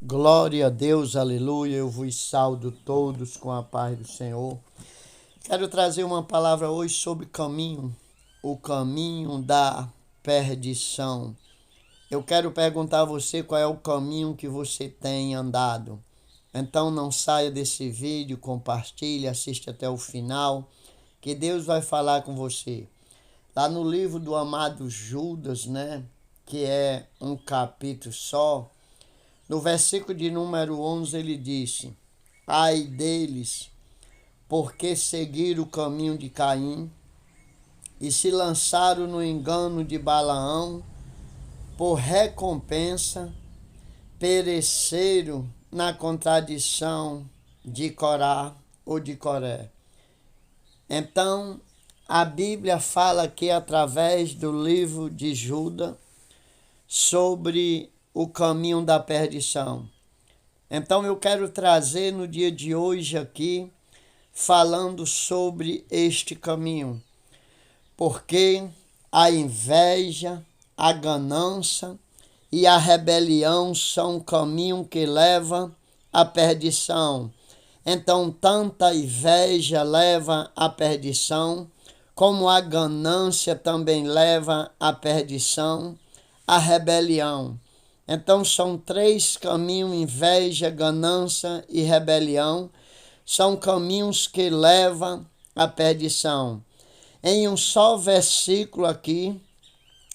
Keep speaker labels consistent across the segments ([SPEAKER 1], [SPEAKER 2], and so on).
[SPEAKER 1] Glória a Deus, aleluia. Eu vos saúdo todos com a paz do Senhor. Quero trazer uma palavra hoje sobre caminho, o caminho da perdição. Eu quero perguntar a você qual é o caminho que você tem andado. Então não saia desse vídeo, compartilhe, assista até o final, que Deus vai falar com você. Lá no livro do amado Judas, que é um capítulo só, no versículo de número 11 ele disse: Ai deles, porque seguiram o caminho de Caim e se lançaram no engano de Balaão, por recompensa pereceram na contradição de Corá ou de Coré. Então, a Bíblia fala aqui através do livro de Judas sobre o caminho da perdição. Então eu quero trazer no dia de hoje aqui, falando sobre este caminho, porque a inveja, a ganância e a rebelião são um caminho que leva à perdição. Então tanta inveja leva à perdição, como a ganância também leva à perdição, a rebelião. Então são três caminhos: inveja, ganância e rebelião. São caminhos que levam à perdição. Em um só versículo aqui,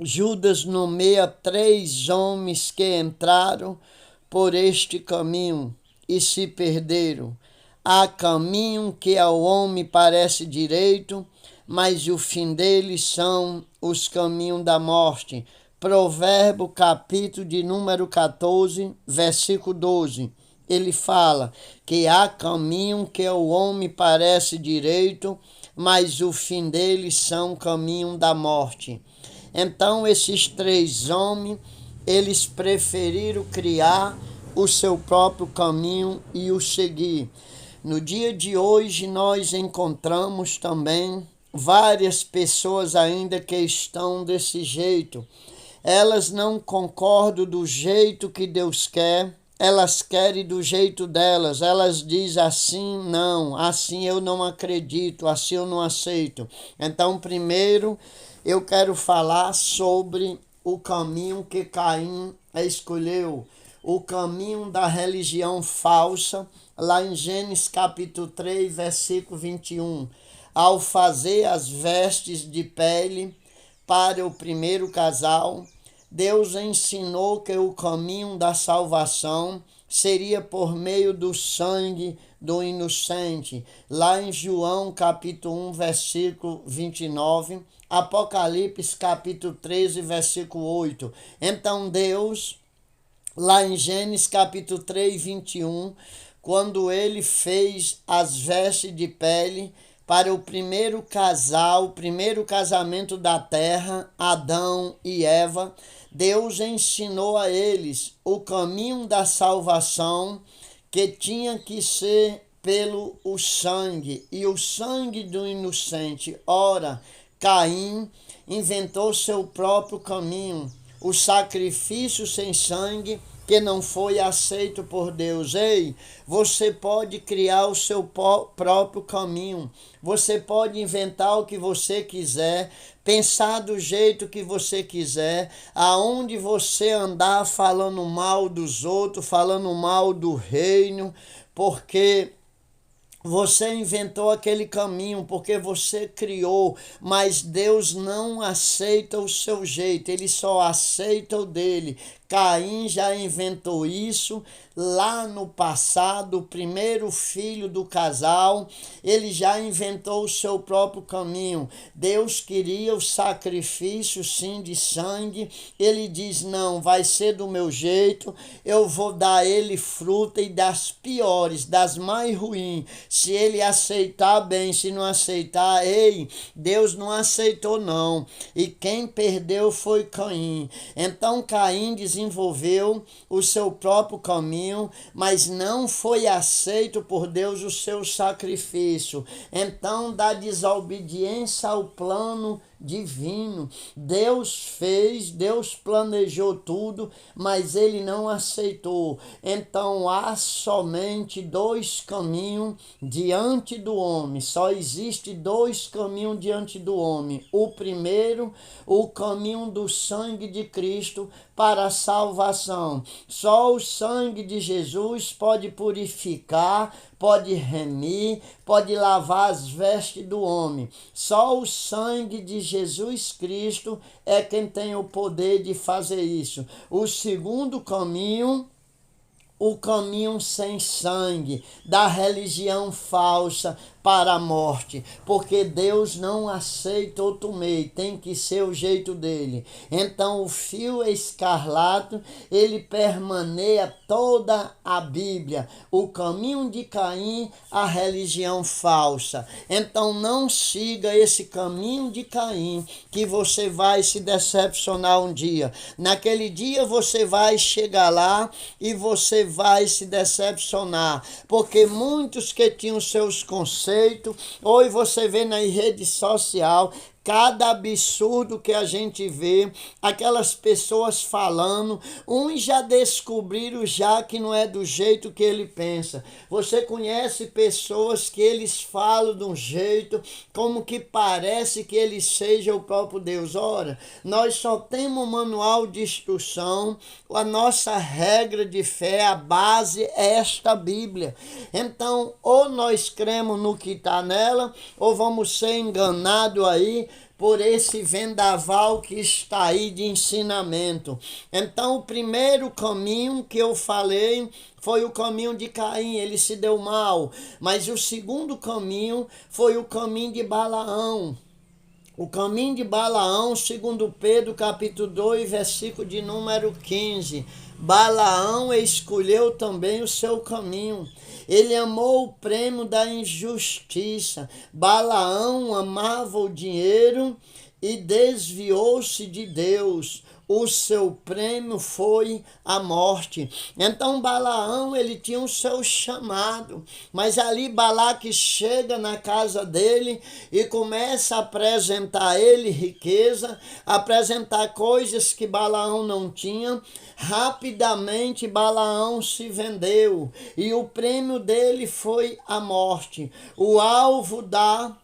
[SPEAKER 1] Judas nomeia três homens que entraram por este caminho e se perderam. Há caminho que ao homem parece direito, mas o fim deles são os caminhos da morte. Provérbio, capítulo de número 14, versículo 12. Ele fala que há caminho que ao homem parece direito, mas o fim deles são caminho da morte. Então esses três homens, eles preferiram criar o seu próprio caminho e o seguir. No dia de hoje nós encontramos também várias pessoas ainda que estão desse jeito. Elas não concordam do jeito que Deus quer, elas querem do jeito delas. Elas dizem assim, não, assim eu não acredito, assim eu não aceito. Então, primeiro, eu quero falar sobre o caminho que Caim escolheu, o caminho da religião falsa, lá em Gênesis capítulo 3, versículo 21. Ao fazer as vestes de pele para o primeiro casal, Deus ensinou que o caminho da salvação seria por meio do sangue do inocente. Lá em João capítulo 1, versículo 29, Apocalipse capítulo 13, versículo 8. Então Deus, lá em Gênesis capítulo 3, 21, quando ele fez as vestes de pele para o primeiro casal, o primeiro casamento da terra, Adão e Eva, Deus ensinou a eles o caminho da salvação, que tinha que ser pelo o sangue, e o sangue do inocente. Ora, Caim inventou seu próprio caminho, o sacrifício sem sangue, que não foi aceito por Deus. Ei, você pode criar o seu próprio caminho. Você pode inventar o que você quiser, pensar do jeito que você quiser, aonde você andar falando mal dos outros, falando mal do reino, porque você inventou aquele caminho, porque você criou, mas Deus não aceita o seu jeito, ele só aceita o dele. Caim já inventou isso lá no passado, o primeiro filho do casal, ele já inventou o seu próprio caminho. Deus queria o sacrifício, sim, de sangue. Ele diz, não, vai ser do meu jeito, eu vou dar a ele fruta, e das piores, das mais ruins. Se ele aceitar, bem, se não aceitar, ei, Deus não aceitou não. E quem perdeu foi Caim. Então Caim desenvolveu o seu próprio caminho, mas não foi aceito por Deus o seu sacrifício. Então, da desobediência ao plano divino. Deus fez, Deus planejou tudo, mas ele não aceitou. Então há somente dois caminhos diante do homem. Só existe dois caminhos diante do homem. O primeiro, o caminho do sangue de Cristo para a salvação. Só o sangue de Jesus pode purificar, pode remir, pode lavar as vestes do homem. Só o sangue de Jesus Cristo é quem tem o poder de fazer isso. O segundo caminho, o caminho sem sangue, da religião falsa para a morte, porque Deus não aceita outro meio, tem que ser o jeito dele. Então o fio escarlate, ele permaneia toda a Bíblia, o caminho de Caim, a religião falsa. Então não siga esse caminho de Caim, que você vai se decepcionar um dia. Naquele dia você vai chegar lá e você vai se decepcionar, porque muitos que tinham seus conceitos, hoje você vê na rede social cada absurdo que a gente vê, aquelas pessoas falando, uns já descobriram já que não é do jeito que ele pensa. Você conhece pessoas que eles falam de um jeito como que parece que ele seja o próprio Deus. Ora, nós só temos um manual de instrução, a nossa regra de fé, a base é esta Bíblia. Então, ou nós cremos no que está nela, ou vamos ser enganados aí por esse vendaval que está aí de ensinamento. Então, o primeiro caminho que eu falei foi o caminho de Caim, ele se deu mal. Mas o segundo caminho foi o caminho de Balaão. O caminho de Balaão, segundo Pedro, capítulo 2, versículo de número 15. Balaão escolheu também o seu caminho. Ele amou o prêmio da injustiça. Balaão amava o dinheiro e desviou-se de Deus. O seu prêmio foi a morte. Então Balaão, ele tinha o seu chamado, mas ali Balaque chega na casa dele e começa a apresentar a ele riqueza, apresentar coisas que Balaão não tinha. Rapidamente Balaão se vendeu e o prêmio dele foi a morte. O alvo da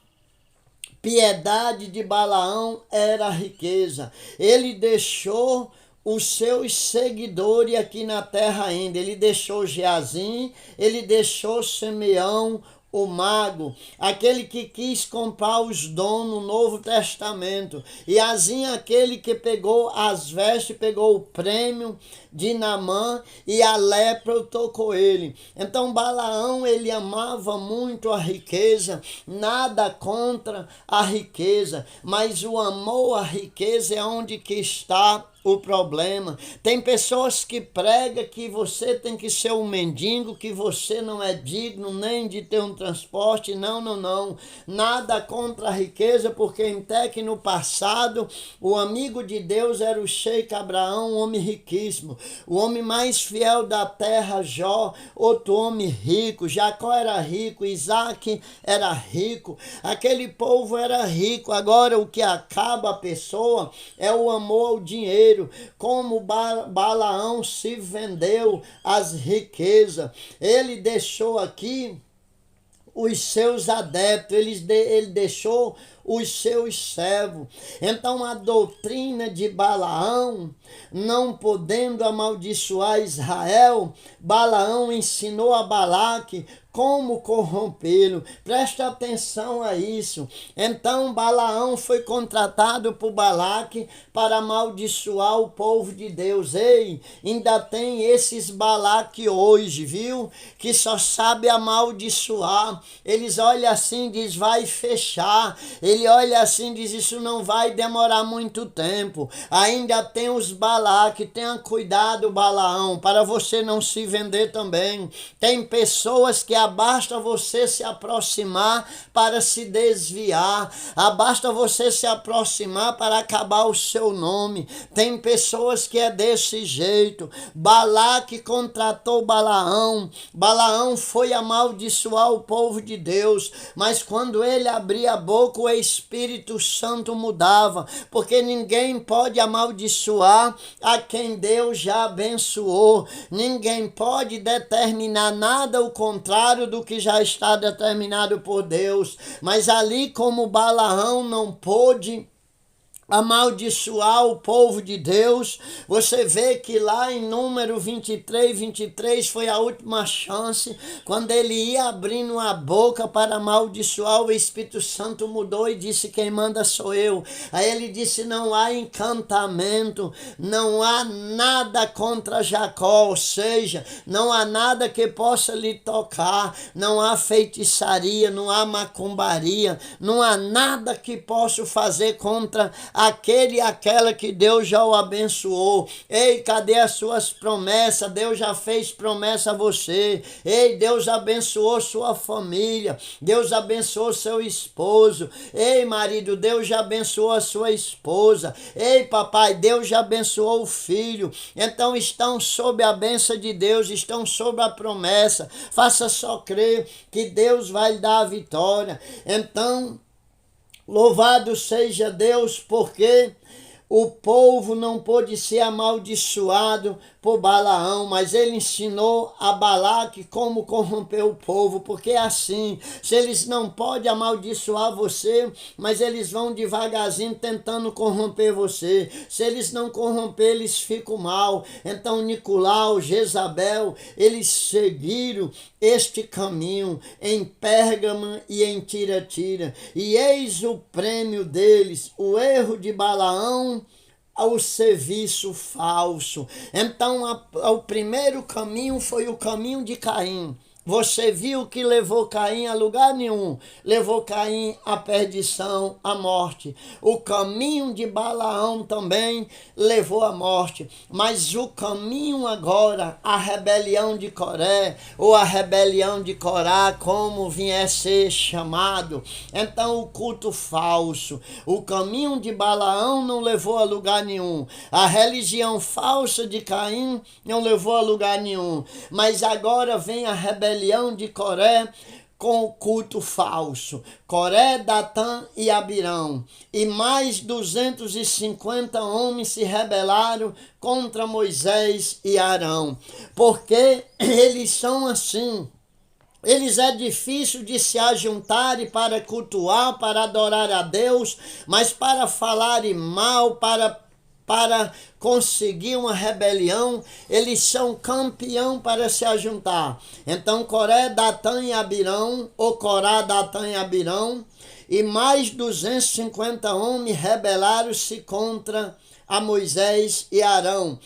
[SPEAKER 1] piedade de Balaão era a riqueza. Ele deixou os seus seguidores aqui na terra ainda. Ele deixou Geazim, ele deixou Simeão, o mago, aquele que quis comprar os dons no Novo Testamento. E assim aquele que pegou as vestes, pegou o prêmio de Naamã e a lepra tocou ele. Então Balaão, ele amava muito a riqueza, nada contra a riqueza, mas o amor à riqueza é onde que está o problema. Tem pessoas que pregam que você tem que ser um mendigo, que você não é digno nem de ter um transporte. Não. Nada contra a riqueza, porque até que no passado o amigo de Deus era o Sheik Abraão, um homem riquíssimo. O homem mais fiel da terra, Jó, outro homem rico. Jacó era rico, Isaac era rico. Aquele povo era rico. Agora o que acaba a pessoa é o amor ao dinheiro. Como Balaão se vendeu às riquezas. Ele deixou aqui os seus adeptos, ele deixou os seus servos. Então a doutrina de Balaão, não podendo amaldiçoar Israel, Balaão ensinou a Balaque como corrompê-lo. Presta atenção a isso. Então Balaão foi contratado por Balaque para amaldiçoar o povo de Deus. Ei, ainda tem esses Balaque hoje, viu? Que só sabe amaldiçoar. Eles olham assim e dizem, vai fechar. Ele olha assim e diz, isso não vai demorar muito tempo. Ainda tem os Balaque. Tenha cuidado, Balaão, para você não se vender também. Tem pessoas que basta você se aproximar para se desviar, basta você se aproximar para acabar o seu nome. Tem pessoas que é desse jeito. Balaque contratou Balaão. Balaão foi amaldiçoar o povo de Deus, mas quando ele abria a boca, o Espírito Santo mudava, porque ninguém pode amaldiçoar a quem Deus já abençoou. Ninguém pode determinar nada o contrário do que já está determinado por Deus. Mas ali, como Balaão não pôde amaldiçoar o povo de Deus, você vê que lá em Número 23 foi a última chance, quando ele ia abrindo a boca para amaldiçoar, o Espírito Santo mudou e disse: quem manda sou eu. Aí ele disse: não há encantamento, não há nada contra Jacó, ou seja, não há nada que possa lhe tocar, não há feitiçaria, não há macumbaria, não há nada que possa fazer contra aquele e aquela que Deus já o abençoou. Ei, cadê as suas promessas? Deus já fez promessa a você. Ei, Deus abençoou sua família. Deus abençoou seu esposo. Ei, marido, Deus já abençoou a sua esposa. Ei, papai, Deus já abençoou o filho. Então estão sob a bênção de Deus, estão sob a promessa. Faça só crer que Deus vai lhe dar a vitória. Então, louvado seja Deus, porque o povo não pôde ser amaldiçoado por Balaão, mas ele ensinou a Balaque como corromper o povo, porque é assim, se eles não podem amaldiçoar você, mas eles vão devagarzinho tentando corromper você. Se eles não corromper, eles ficam mal. Então Nicolau, Jezabel, eles seguiram este caminho em Pérgamo e em Tiatira, e eis o prêmio deles, o erro de Balaão ao serviço falso. Então, o primeiro caminho foi o caminho de Caim. Você viu que levou Caim a lugar nenhum, levou Caim à perdição, à morte. O caminho de Balaão também levou à morte, mas o caminho agora, a rebelião de Coré, ou a rebelião de Corá, como vier ser chamado, então o culto falso, o caminho de Balaão não levou a lugar nenhum, a religião falsa de Caim não levou a lugar nenhum, mas agora vem a rebelião de Coré com o culto falso. Coré, Datã e Abirão. E mais 250 homens se rebelaram contra Moisés e Arão. Porque eles são assim. Eles é difícil de se ajuntarem para cultuar, para adorar a Deus, mas para falarem mal, para conseguir uma rebelião, eles são campeão para se ajuntar. Então Coré, Datã e Abirão, ou Corá, Datã e Abirão, e mais 250 homens rebelaram-se contra a Moisés e Arão,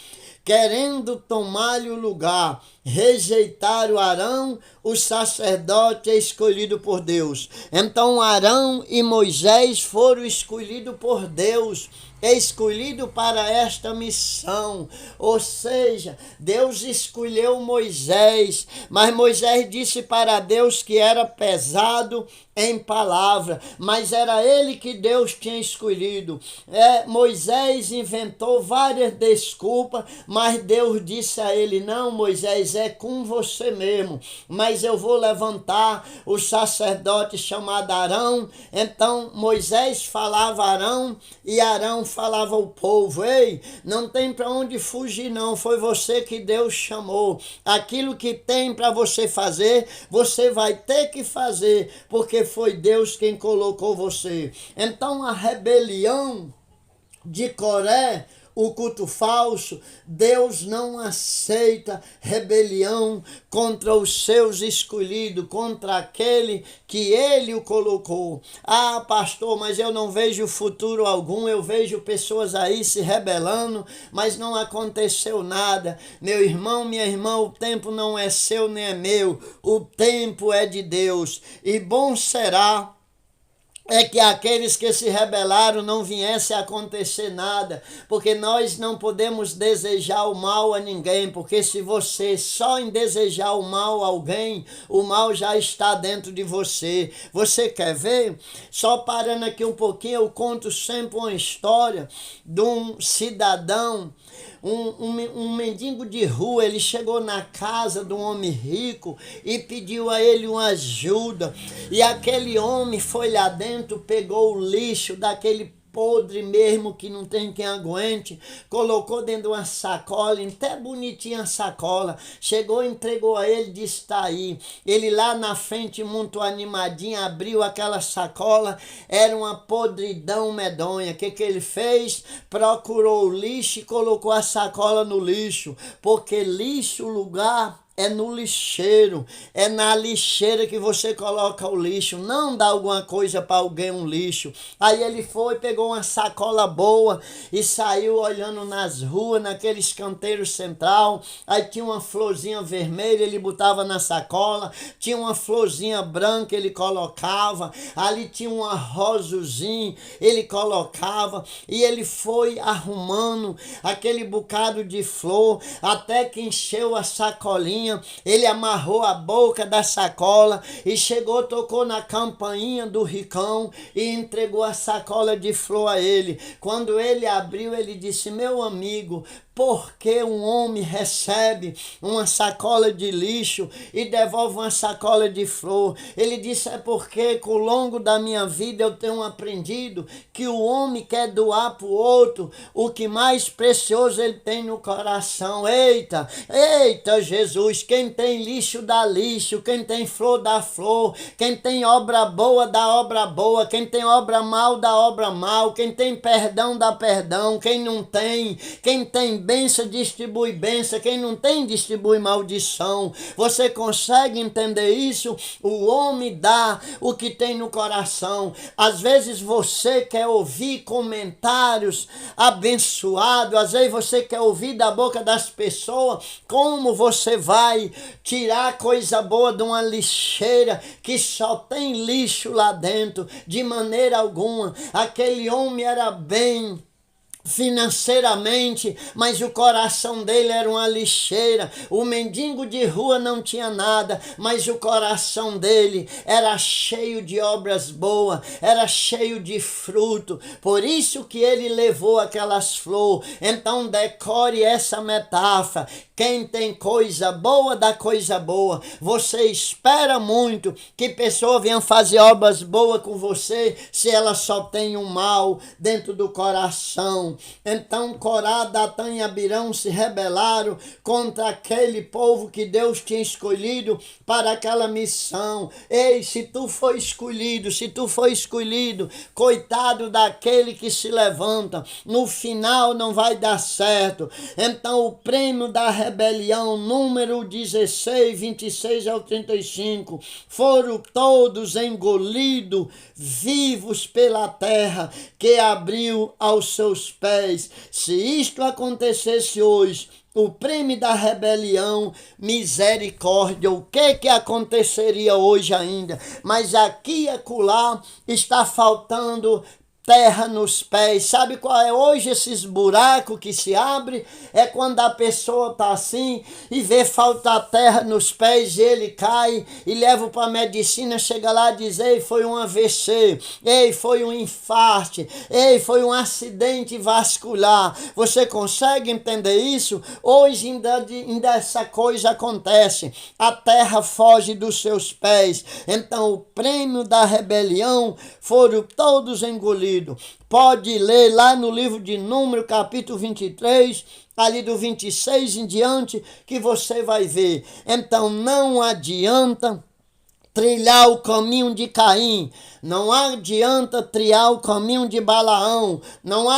[SPEAKER 1] querendo tomar-lhe o lugar. Rejeitaram Arão, o sacerdote escolhido por Deus. Então Arão e Moisés foram escolhidos por Deus, escolhido para esta missão. Ou seja, Deus escolheu Moisés, mas Moisés disse para Deus que era pesado em palavra, mas era ele que Deus tinha escolhido. Moisés inventou várias desculpas, mas Deus disse a ele: não, Moisés, é com você mesmo, mas eu vou levantar o sacerdote chamado Arão. Então Moisés falava Arão e Arão falava o povo: ei, não tem para onde fugir não, foi você que Deus chamou. Aquilo que tem para você fazer, você vai ter que fazer, porque foi Deus quem colocou você. Então a rebelião de Coré, o culto falso, Deus não aceita rebelião contra os seus escolhidos, contra aquele que ele o colocou. Ah, pastor, mas eu não vejo futuro algum, eu vejo pessoas aí se rebelando, mas não aconteceu nada. Meu irmão, minha irmã, o tempo não é seu nem é meu, o tempo é de Deus. E bom será é que aqueles que se rebelaram não viesse a acontecer nada, porque nós não podemos desejar o mal a ninguém, porque se você só em desejar o mal a alguém, o mal já está dentro de você. Você quer ver? Só parando aqui um pouquinho, eu conto sempre uma história de um cidadão, um mendigo de rua. Ele chegou na casa de um homem rico e pediu a ele uma ajuda, e aquele homem foi lá dentro, pegou o lixo daquele podre mesmo, que não tem quem aguente, colocou dentro de uma sacola, até bonitinha a sacola, chegou, entregou a ele, disse: tá aí. Ele lá na frente, muito animadinho, abriu aquela sacola, era uma podridão medonha. O que ele fez? Procurou o lixo e colocou a sacola no lixo, porque lixo, lugar é no lixeiro, é na lixeira que você coloca o lixo. Não dá alguma coisa para alguém um lixo. Aí ele foi, pegou uma sacola boa e saiu olhando nas ruas, naquele escanteio central. Aí tinha uma florzinha vermelha, ele botava na sacola, tinha uma florzinha branca, ele colocava, ali tinha uma rosazinha, ele colocava, e ele foi arrumando aquele bocado de flor até que encheu a sacolinha. Ele amarrou a boca da sacola e chegou, tocou na campainha do ricão e entregou a sacola de flor a ele. Quando ele abriu, ele disse: meu amigo, por que um homem recebe uma sacola de lixo e devolve uma sacola de flor? Ele disse: é porque ao longo da minha vida eu tenho aprendido que o homem quer doar para o outro o que mais precioso ele tem no coração. Eita, eita Jesus, quem tem lixo dá lixo, quem tem flor dá flor, quem tem obra boa dá obra boa, quem tem obra mal dá obra mal, quem tem perdão dá perdão, quem não tem, quem tem bênção distribui bênção, quem não tem distribui maldição. Você consegue entender isso? O homem dá o que tem no coração. Às vezes você quer ouvir comentários abençoados, às vezes você quer ouvir da boca das pessoas como você vai tirar coisa boa de uma lixeira que só tem lixo lá dentro. De maneira alguma. Aquele homem era bem financeiramente, mas o coração dele era uma lixeira. O mendigo de rua não tinha nada, mas o coração dele era cheio de obras boas, era cheio de fruto. Por isso que ele levou aquelas flores. Então decore essa metáfora: quem tem coisa boa dá coisa boa. Você espera muito que pessoa venha fazer obras boas com você se ela só tem um mal dentro do coração. Então Corá, Datã e Abirão se rebelaram contra aquele povo que Deus tinha escolhido para aquela missão. Ei, se tu for escolhido, coitado daquele que se levanta, no final não vai dar certo. Então o prêmio da rebelião, número 16, 26 ao 35, foram todos engolidos vivos pela terra que abriu aos seus pés. Se isto acontecesse hoje, o prêmio da rebelião, misericórdia, o que aconteceria hoje ainda? Mas aqui e acolá está faltando terra nos pés. Sabe qual é hoje esses buracos que se abrem? É quando a pessoa está assim e vê faltar terra nos pés, e ele cai e leva para a medicina, chega lá e diz: ei, foi um AVC, ei, foi um infarto, ei, foi um acidente vascular. Você consegue entender isso? Hoje ainda essa coisa acontece. A terra foge dos seus pés. Então o prêmio da rebelião foram todos engolidos. Pode ler lá no livro de Número, capítulo 23, ali do 26 em diante, que você vai ver. Então não adianta trilhar o caminho de Caim, não adianta trilhar o caminho de Balaão, não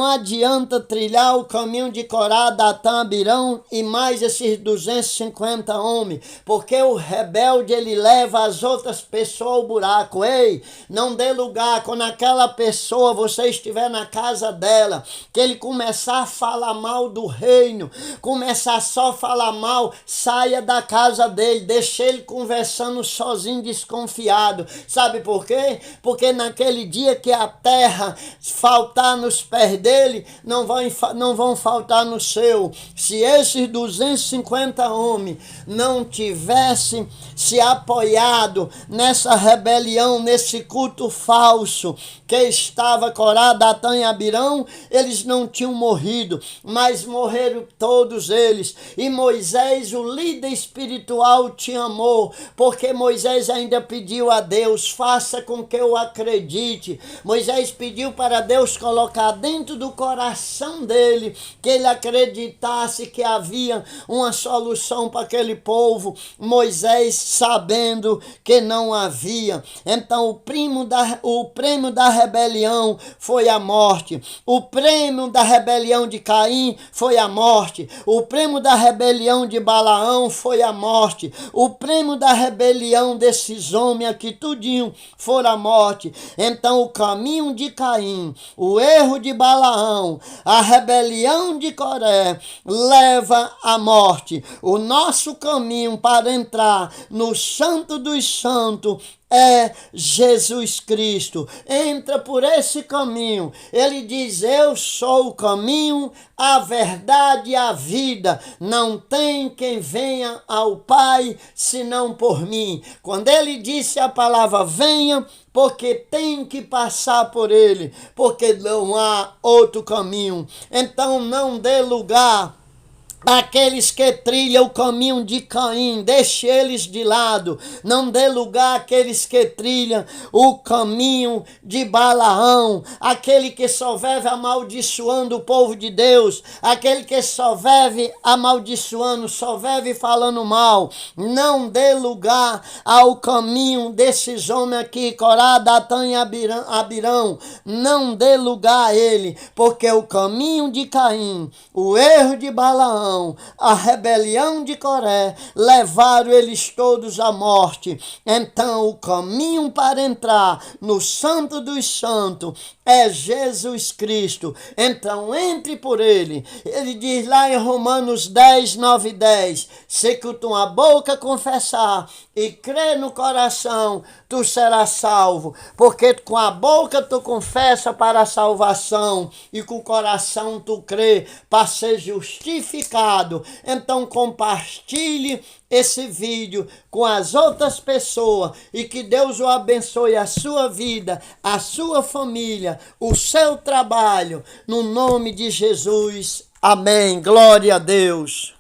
[SPEAKER 1] adianta trilhar o caminho de Corá, Datã, Abirão e mais esses 250 homens, porque o rebelde ele leva as outras pessoas ao buraco. Ei, não dê lugar quando aquela pessoa, você estiver na casa dela, que ele começar a falar mal do reino, começar só a falar mal, saia da casa dele, deixe ele conversando só sozinho, desconfiado. Sabe por quê? Porque naquele dia que a terra faltar nos pés dele, não vão faltar no seu. Se esses 250 homens não tivessem se apoiado nessa rebelião, nesse culto falso que estava Corá, Datã e Abirão, eles não tinham morrido, mas morreram todos eles. E Moisés, o líder espiritual, te amou, porque Moisés ainda pediu a Deus: faça com que eu acredite. Moisés pediu para Deus colocar dentro do coração dele que ele acreditasse que havia uma solução para aquele povo. Moisés, sabendo que não havia, então o prêmio da rebelião foi a morte. O prêmio da rebelião de Caim foi a morte. O prêmio da rebelião de Balaão foi a morte. O prêmio da rebelião desses homens aqui tudinho foi a morte. Então o caminho de Caim, o erro de Balaão, a rebelião de Coré leva à morte. O nosso caminho para entrar no Santo dos Santos é Jesus Cristo. Entra por esse caminho. Ele diz: eu sou o caminho, a verdade e a vida. Não tem quem venha ao Pai senão por mim. Quando ele disse a palavra venha, porque tem que passar por ele, porque não há outro caminho. Então não dê lugar aqueles que trilham o caminho de Caim, deixe eles de lado. Não dê lugar àqueles que trilham o caminho de Balaão, aquele que só vive amaldiçoando o povo de Deus, aquele que só vive amaldiçoando, só vive falando mal. Não dê lugar ao caminho desses homens aqui, Corá, Datã e Abirão. Não dê lugar a ele, porque o caminho de Caim, o erro de Balaão, a rebelião de Coré, levaram eles todos à morte. Então o caminho para entrar no Santo dos Santos é Jesus Cristo. Então entre por ele. Ele diz lá em Romanos 10, 9 e 10, se com tua boca confessar e crer no coração, tu serás salvo. Porque com a boca tu confessa para a salvação e com o coração tu crê para ser justificado. Então compartilhe esse vídeo com as outras pessoas e que Deus o abençoe, a sua vida, a sua família, o seu trabalho, no nome de Jesus. Amém. Glória a Deus.